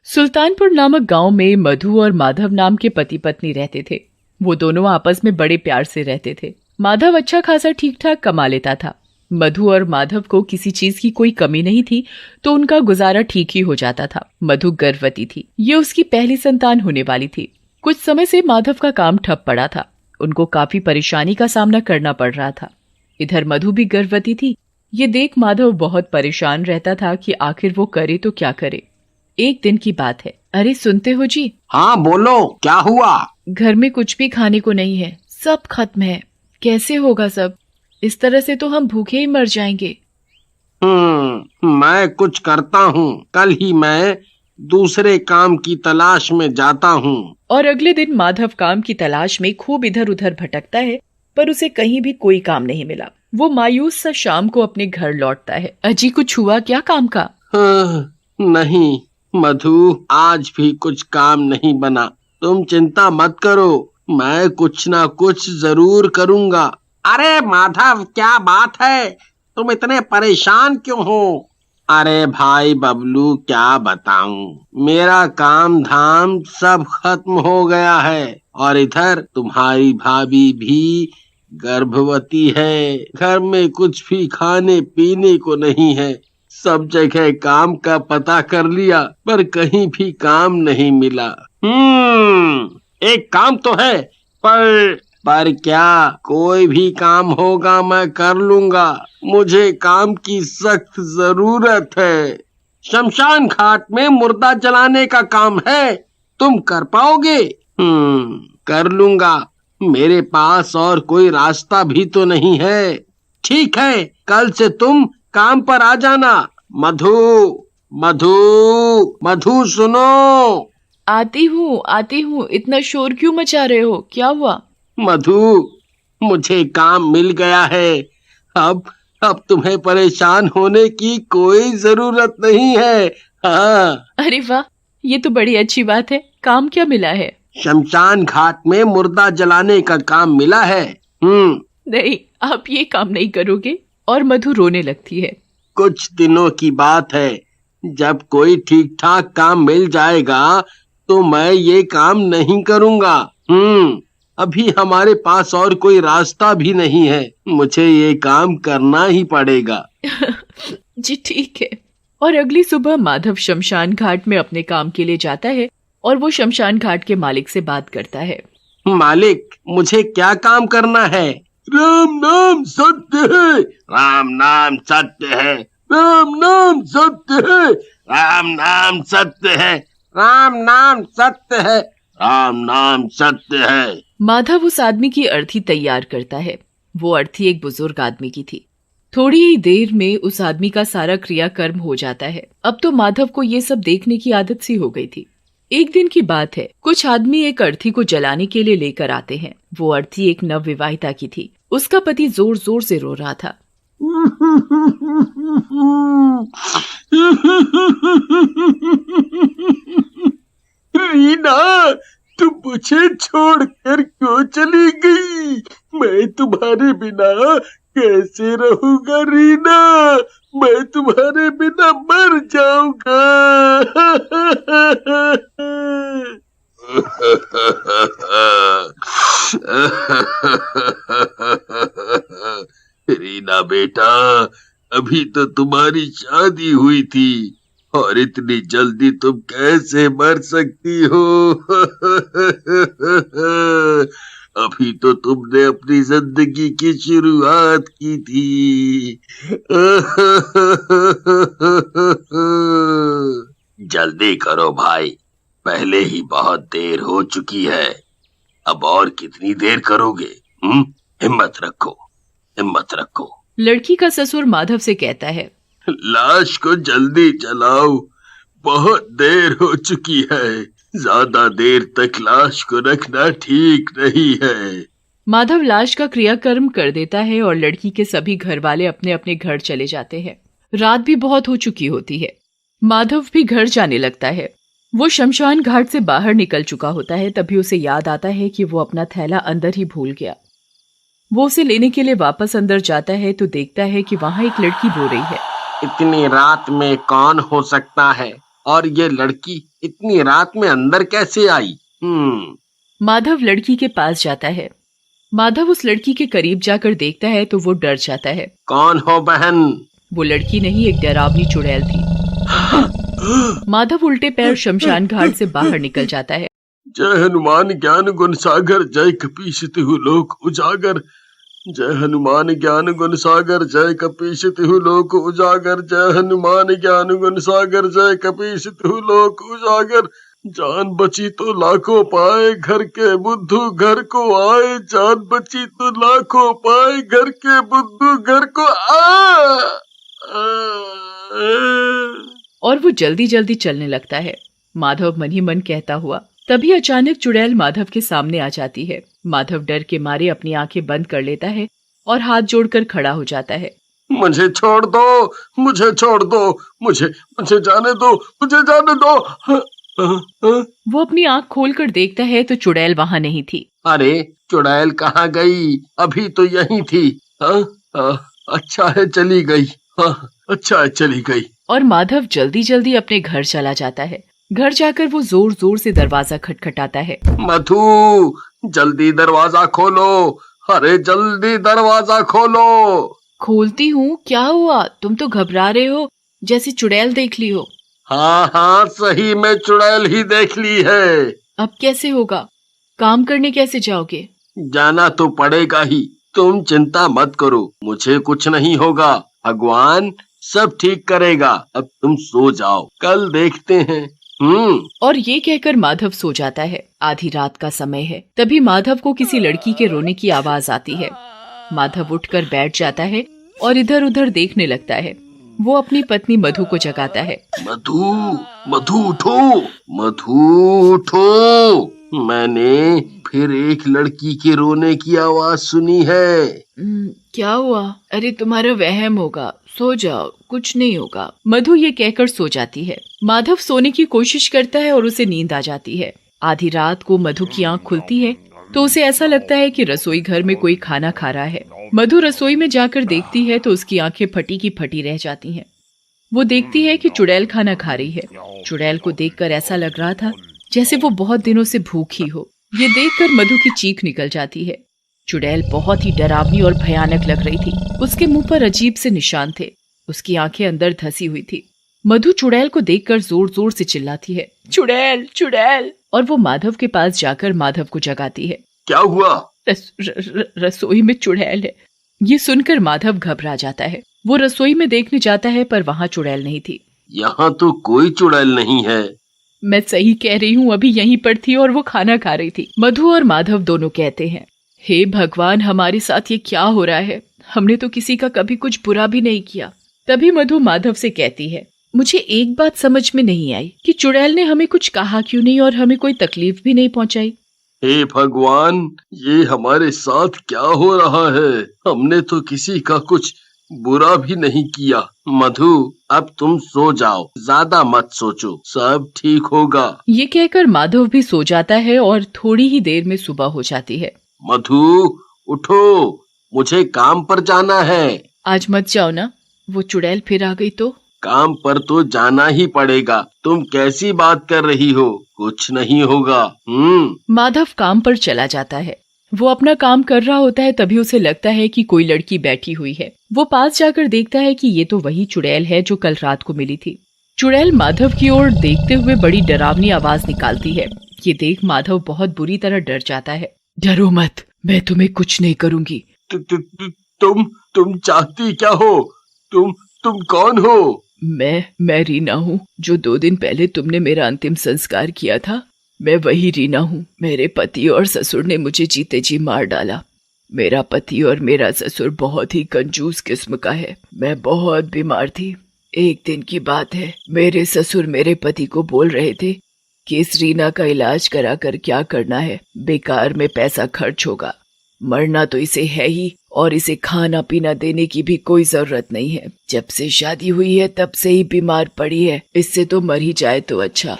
सुल्तानपुर नामक गांव में मधु और माधव नाम के पति पत्नी रहते थे। वो दोनों आपस में बड़े प्यार से रहते थे। माधव अच्छा खासा ठीक ठाक कमा लेता था। मधु और माधव को किसी चीज की कोई कमी नहीं थी, तो उनका गुजारा ठीक ही हो जाता था। मधु गर्भवती थी। ये उसकी पहली संतान होने वाली थी। कुछ समय से माधव का काम ठप पड़ा था। उनको काफी परेशानी का सामना करना पड़ रहा था। इधर मधु भी गर्भवती थी। ये देख माधव बहुत परेशान रहता था कि आखिर वो करे तो क्या करे। एक दिन की बात है। अरे सुनते हो जी? हाँ बोलो, क्या हुआ? घर में कुछ भी खाने को नहीं है, सब खत्म है। कैसे होगा सब? इस तरह से तो हम भूखे ही मर जाएंगे। मैं कुछ करता हूँ। कल ही मैं दूसरे काम की तलाश में जाता हूँ। और अगले दिन माधव काम की तलाश में खूब इधर उधर भटकता है, पर उसे कहीं भी कोई काम नहीं मिला। वो मायूस सा शाम को अपने घर लौटता है। अजी कुछ हुआ क्या काम का? नहीं मधु, आज भी कुछ काम नहीं बना। तुम चिंता मत करो, मैं कुछ ना कुछ जरूर करूँगा। अरे माधव, क्या बात है? तुम इतने परेशान क्यों हो? अरे भाई बबलू, क्या बताऊं, मेरा काम धाम सब खत्म हो गया है और इधर तुम्हारी भाभी भी गर्भवती है। घर में कुछ भी खाने पीने को नहीं है। सब जगह काम का पता कर लिया, पर कहीं भी काम नहीं मिला। एक काम तो है, पर क्या? कोई भी काम होगा मैं कर लूंगा। मुझे काम की सख्त जरूरत है। शमशान घाट में मुर्दा जलाने का काम है। तुम कर पाओगे? कर लूंगा। मेरे पास और कोई रास्ता भी तो नहीं है। ठीक है, कल से तुम काम पर आ जाना। मधु, मधु, मधु सुनो। आती हूँ। इतना शोर क्यों मचा रहे हो? क्या हुआ? मधु, मुझे काम मिल गया है। अब तुम्हें परेशान होने की कोई जरूरत नहीं है। हाँ। अरे वाह, ये तो बड़ी अच्छी बात है। काम क्या मिला है? शमशान घाट में मुर्दा जलाने का काम मिला है। नहीं, आप ये काम नहीं करोगे। और मधु रोने लगती है। कुछ दिनों की बात है। जब कोई ठीक ठाक काम मिल जाएगा तो मैं ये काम नहीं करूँगा। अभी हमारे पास और कोई रास्ता भी नहीं है। मुझे ये काम करना ही पड़ेगा। जी ठीक है। और अगली सुबह माधव शमशान घाट में अपने काम के लिए जाता है और वो शमशान घाट के मालिक से बात करता है। मालिक, मुझे क्या काम करना है? राम नाम सत्य है। राम नाम सत्य है। राम नाम सत्य है। राम नाम सत्य है। राम नाम सत्य है। राम नाम सत्य है। माधव उस आदमी की अर्थी तैयार करता है। वो अर्थी एक बुजुर्ग आदमी की थी। थोड़ी ही देर में उस आदमी का सारा क्रियाकर्म हो जाता है। अब तो माधव को ये सब देखने की आदत सी हो गई थी। एक दिन की बात है। कुछ आदमी एक अर्थी को जलाने के लिए लेकर आते हैं। वो अर्थी एक नवविवाहिता की थी। उसका पति जोर जोर से रो रहा था। रीना, तुम मुझे छोड़कर क्यों चली गई? मैं तुम्हारे बिना कैसे रहूंगा रीना? मैं तुम्हारे बिना मर जाऊंगा। रीना बेटा, अभी तो तुम्हारी शादी हुई थी और इतनी जल्दी तुम कैसे मर सकती हो? अभी तो तुमने अपनी जिंदगी की शुरुआत की थी। जल्दी करो भाई, पहले ही बहुत देर हो चुकी है। अब और कितनी देर करोगे? हिम्मत रखो, हिम्मत रखो। लड़की का ससुर माधव से कहता है, लाश को जल्दी जलाओ, बहुत देर हो चुकी है। ज्यादा देर तक लाश को रखना ठीक नहीं है। माधव लाश का क्रियाकर्म कर देता है और लड़की के सभी घर वाले अपने अपने घर चले जाते हैं। रात भी बहुत हो चुकी होती है। माधव भी घर जाने लगता है। वो शमशान घाट से बाहर निकल चुका होता है। तभी उसे याद आता है कि वो अपना थैला अंदर ही भूल गया। वो उसे लेने के लिए वापस अंदर जाता है तो देखता है कि वहाँ एक लड़की रो रही है। इतनी रात में कौन हो सकता है? और ये लड़की इतनी रात में अंदर कैसे आई? माधव लड़की के पास जाता है। माधव उस लड़की के करीब जाकर देखता है तो वो डर जाता है। कौन हो बहन? वो लड़की नहीं, एक डरावनी चुड़ैल थी। माधव उल्टे पैर शमशान घाट से बाहर निकल जाता है। जय हनुमान ज्ञान गुण सागर, जय कपीश तिहु लोक उजागर। जय हनुमान ज्ञान गुण सागर, जय कपीश तिहु लोक उजागर। जय हनुमान ज्ञान गुण सागर, जय कपीश तिहु लोक उजागर। जान बची तो लाखों पाए, घर के बुद्धू घर को आए। जान बची तो लाखों पाए, घर के बुद्धू घर को आए। और वो जल्दी जल्दी चलने लगता है, माधव मन ही मन कहता हुआ। तभी अचानक चुड़ैल माधव के सामने आ जाती है। माधव डर के मारे अपनी आंखें बंद कर लेता है और हाथ जोड़कर खड़ा हो जाता है। मुझे छोड़ दो, मुझे छोड़ दो, मुझे जाने दो, मुझे जाने दो। वो अपनी आंख खोलकर देखता है तो चुड़ैल वहाँ नहीं थी। अरे चुड़ैल कहाँ गई? अभी तो यहीं थी। अच्छा है चली गई। अच्छा है चली गई। और माधव जल्दी जल्दी अपने घर चला जाता है। घर जाकर वो जोर जोर से दरवाजा खटखटाता है। मधु, जल्दी दरवाजा खोलो। अरे जल्दी दरवाजा खोलो। खोलती हूँ, क्या हुआ? तुम तो घबरा रहे हो, जैसे चुड़ैल देख ली हो। हाँ, सही में चुड़ैल ही देख ली है। अब कैसे होगा? काम करने कैसे जाओगे? जाना तो पड़ेगा ही। तुम चिंता मत करो, मुझे कुछ नहीं होगा। भगवान सब ठीक करेगा। अब तुम सो जाओ, कल देखते हैं। और ये कहकर माधव सो जाता है। आधी रात का समय है। तभी माधव को किसी लड़की के रोने की आवाज आती है। माधव उठकर बैठ जाता है और इधर उधर देखने लगता है। वो अपनी पत्नी मधु को जगाता है। मधु, मधु उठो, मधु उठो। मैंने फिर एक लड़की के रोने की आवाज सुनी है। क्या हुआ? अरे तुम्हारा वहम होगा, सो जाओ, कुछ नहीं होगा। मधु ये कहकर सो जाती है। माधव सोने की कोशिश करता है और उसे नींद आ जाती है। आधी रात को मधु की आंख खुलती है तो उसे ऐसा लगता है कि रसोई घर में कोई खाना खा रहा है। मधु रसोई में जाकर देखती है तो उसकी आंखें फटी की फटी रह जाती हैं। वो देखती है कि चुड़ैल खाना खा रही है। चुड़ैल को देखकर ऐसा लग रहा था जैसे वो बहुत दिनों से भूखी हो। ये देखकर मधु की चीख निकल जाती है। चुड़ैल बहुत ही डरावनी और भयानक लग रही थी। उसके मुंह पर अजीब से निशान थे। उसकी आंखें अंदर धसी हुई थी। मधु चुड़ैल को देखकर जोर जोर से चिल्लाती है, चुड़ैल, चुड़ैल। और वो माधव के पास जाकर माधव को जगाती है। क्या हुआ? रसोई में चुड़ैल है। ये सुनकर माधव घबरा जाता है। वो रसोई में देखने जाता है पर वहाँ चुड़ैल नहीं थी। यहाँ तो कोई चुड़ैल नहीं है। मैं सही कह रही हूँ, अभी यहीं पर थी और वो खाना खा रही थी। मधु और माधव दोनों कहते हैं, हे भगवान, हमारे साथ ये क्या हो रहा है? हमने तो किसी का कभी कुछ बुरा भी नहीं किया। तभी मधु माधव से कहती है, मुझे एक बात समझ में नहीं आई कि चुड़ैल ने हमें कुछ कहा क्यों नहीं और हमें कोई तकलीफ भी नहीं पहुंचाई। हे भगवान, ये हमारे साथ क्या हो रहा है? हमने तो किसी का कुछ बुरा भी नहीं किया। मधु, अब तुम सो जाओ, ज्यादा मत सोचो, सब ठीक होगा। ये कहकर माधव भी सो जाता है और थोड़ी ही देर में सुबह हो जाती है। मधु उठो, मुझे काम पर जाना है। आज मत जाओ ना, वो चुड़ैल फिर आ गई तो? काम पर तो जाना ही पड़ेगा। तुम कैसी बात कर रही हो? कुछ नहीं होगा। माधव काम पर चला जाता है। वो अपना काम कर रहा होता है, तभी उसे लगता है कि कोई लड़की बैठी हुई है। वो पास जाकर देखता है कि ये तो वही चुड़ैल है जो कल रात को मिली थी। चुड़ैल माधव की ओर देखते हुए बड़ी डरावनी आवाज निकालती है। ये देख माधव बहुत बुरी तरह डर जाता है। डरो मत, मैं तुम्हें कुछ नहीं करूंगी। तुम चाहती क्या हो? तुम कौन हो? मैं रीना हूँ, जो 2 दिन पहले तुमने मेरा अंतिम संस्कार किया था। मैं वही रीना हूँ। मेरे पति और ससुर ने मुझे जीते जी मार डाला। मेरा पति और मेरा ससुर बहुत ही कंजूस किस्म का है। मैं बहुत बीमार थी। एक दिन की बात है, मेरे ससुर मेरे पति को बोल रहे थे कि इस रीना का इलाज करा कर क्या करना है, बेकार में पैसा खर्च होगा, मरना तो इसे है ही और इसे खाना पीना देने की भी कोई जरूरत नहीं है। जब से शादी हुई है तब से ही बीमार पड़ी है, इससे तो मर ही जाए तो अच्छा।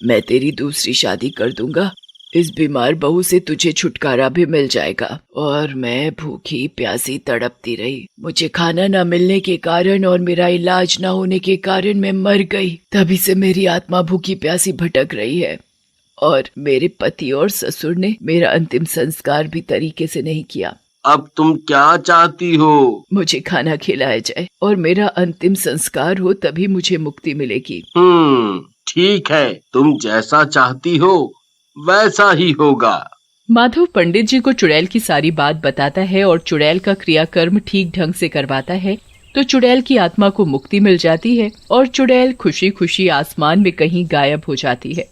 मैं तेरी दूसरी शादी कर दूंगा, इस बीमार बहू से तुझे छुटकारा भी मिल जाएगा। और मैं भूखी प्यासी तड़पती रही। मुझे खाना न मिलने के कारण और मेरा इलाज न होने के कारण मैं मर गई। तभी से मेरी आत्मा भूखी प्यासी भटक रही है। और मेरे पति और ससुर ने मेरा अंतिम संस्कार भी तरीके से नहीं किया। अब तुम क्या चाहती हो? मुझे खाना खिलाया जाए और मेरा अंतिम संस्कार हो, तभी मुझे मुक्ति मिलेगी। ठीक है, तुम जैसा चाहती हो वैसा ही होगा। माधव पंडित जी को चुड़ैल की सारी बात बताता है और चुड़ैल का क्रियाकर्म ठीक ढंग से करवाता है तो चुड़ैल की आत्मा को मुक्ति मिल जाती है और चुड़ैल खुशी खुशी आसमान में कहीं गायब हो जाती है।